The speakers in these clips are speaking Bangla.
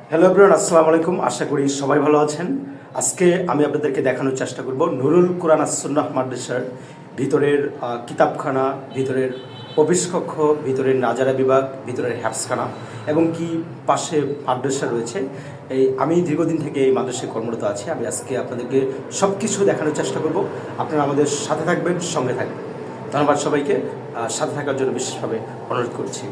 হ্যালো এভরিওয়ান, আসসালামু আলাইকুম। আশা করি সবাই ভালো আছেন। আজকে আমি আপনাদেরকে দেখানোর চেষ্টা করব নুরুল কুরআন আস-সুন্নাহ মাদ্রাসার ভিতরের কিতাবখানা, ভিতরের অফিস কক্ষ, ভিতরের নাজারা বিভাগ, ভিতরের হ্যাফসখানা এবং কি পাশে মাদ্রাসা রয়েছে। আমি দীর্ঘদিন থেকে এই মাদ্রাসায় কর্মরত আছি। আমি আজকে আপনাদেরকে সব কিছু দেখানোর চেষ্টা করব। আপনারা আমাদের সাথে থাকবেন, সঙ্গে থাকবেন। ধন্যবাদ সবাইকে। সাথে থাকার জন্য বিশেষভাবে অনুরোধ করছি।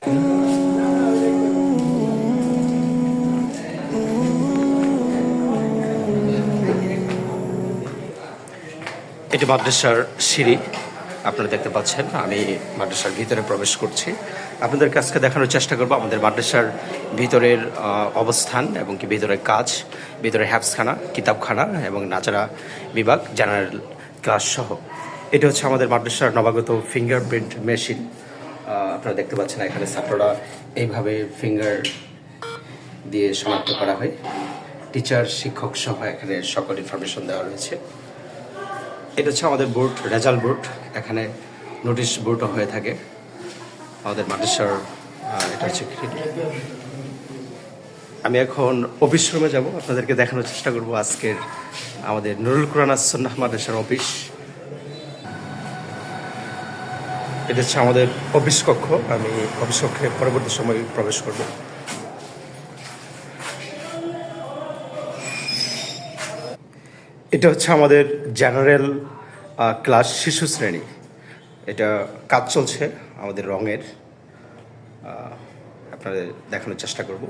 এটি মাদ্রাসার সিঁড়ি, আপনারা দেখতে পাচ্ছেন। আমি মাদ্রাসার ভিতরে প্রবেশ করছি। আপনাদের কাছকে দেখানোর চেষ্টা করব আমাদের মাদ্রাসার ভিতরের অবস্থান এবং কি ভিতরের কাজ, ভিতরের হ্যাফসখানা, কিতাবখানা এবং নাচারা বিভাগ, জেনারেল ক্লাস সহ। এটা হচ্ছে আমাদের মাদ্রাসার নবাগত ফিঙ্গারপ্রিন্ট মেশিন। আপনারা দেখতে পাচ্ছেন এখানে ছাত্ররা এইভাবে ফিঙ্গার দিয়ে শনাক্ত করা হয়। টিচার, শিক্ষক সহ এখানে সকল ইনফরমেশন দেওয়া রয়েছে। এটা হচ্ছে আমাদের বোর্ড, রেজাল্ট বোর্ড। এখানে নোটিশ বোর্ডও হয়ে থাকে আমাদের মাদ্রাসার। এটা হচ্ছে আমি এখন অফিস রুমে যাব, আপনাদেরকে দেখানোর চেষ্টা করব আজকের আমাদের নুরুল কুরআন আস-সুন্নাহ মাদ্রাসার অফিস। এটা হচ্ছে আমাদের অফিস কক্ষ। আমি অফিস কক্ষে পরবর্তী সময় প্রবেশ করব। এটা হচ্ছে আমাদের জেনারেল ক্লাস, শিশু শ্রেণী। এটা কাজ চলছে আমাদের রঙের। আপনাদের দেখানোর চেষ্টা করব।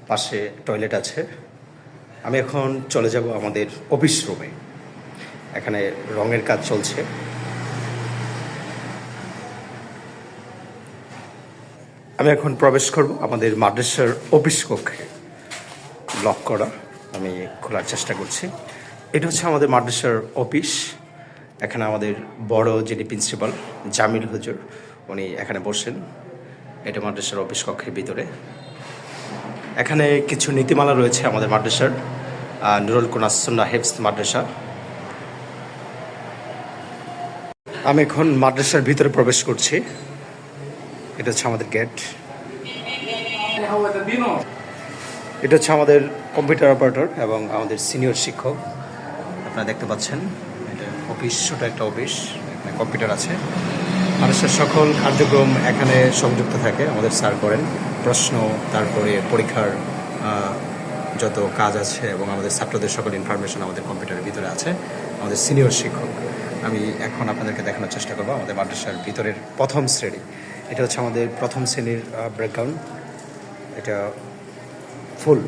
পাশে টয়লেট আছে। আমি এখন চলে যাব আমাদের অফিস রুমে। এখানে রঙের কাজ চলছে। আমি এখন প্রবেশ করব আমাদের মাদ্রাসার অফিস কক্ষে। লক করা, আমি খোলার চেষ্টা করছি। এটা হচ্ছে আমাদের মাদ্রাসার অফিস। এখানে আমাদের বড় যিনি প্রিন্সিপাল, জামিল হুজুর, উনি এখানে বসেন। এটা মাদ্রাসার অফিস কক্ষের ভিতরে। এখানে কিছু নীতিমালা রয়েছে আমাদের মাদ্রাসার, নুরুল কুরআন আস-সুন্নাহ হেফজ মাদ্রাসা। আমি এখন মাদ্রাসার ভিতরে প্রবেশ করছি। এটা হচ্ছে আমাদের গেট। এটা হচ্ছে আমাদের কম্পিউটার অপারেটর এবং আমাদের সিনিয়র শিক্ষক। আপনারা দেখতে পাচ্ছেন এটা অফিস, ছোট একটা অফিস। এখানে কম্পিউটার আছে। মানুষের সকল কার্যক্রম এখানে সংযুক্ত থাকে। আমাদের স্যার করেন প্রশ্ন, তারপরে পরীক্ষার যত কাজ আছে এবং আমাদের ছাত্রদের সকল ইনফরমেশন আমাদের কম্পিউটারের ভিতরে আছে। আমাদের সিনিয়র শিক্ষক। আমি এখন আপনাদেরকে দেখানোর চেষ্টা করবো আমাদের মাদ্রাসার ভিতরের প্রথম শ্রেণী। এটা হচ্ছে আমাদের প্রথম শ্রেণীর ব্রেকগ্রাউন্ড। এটা ফুল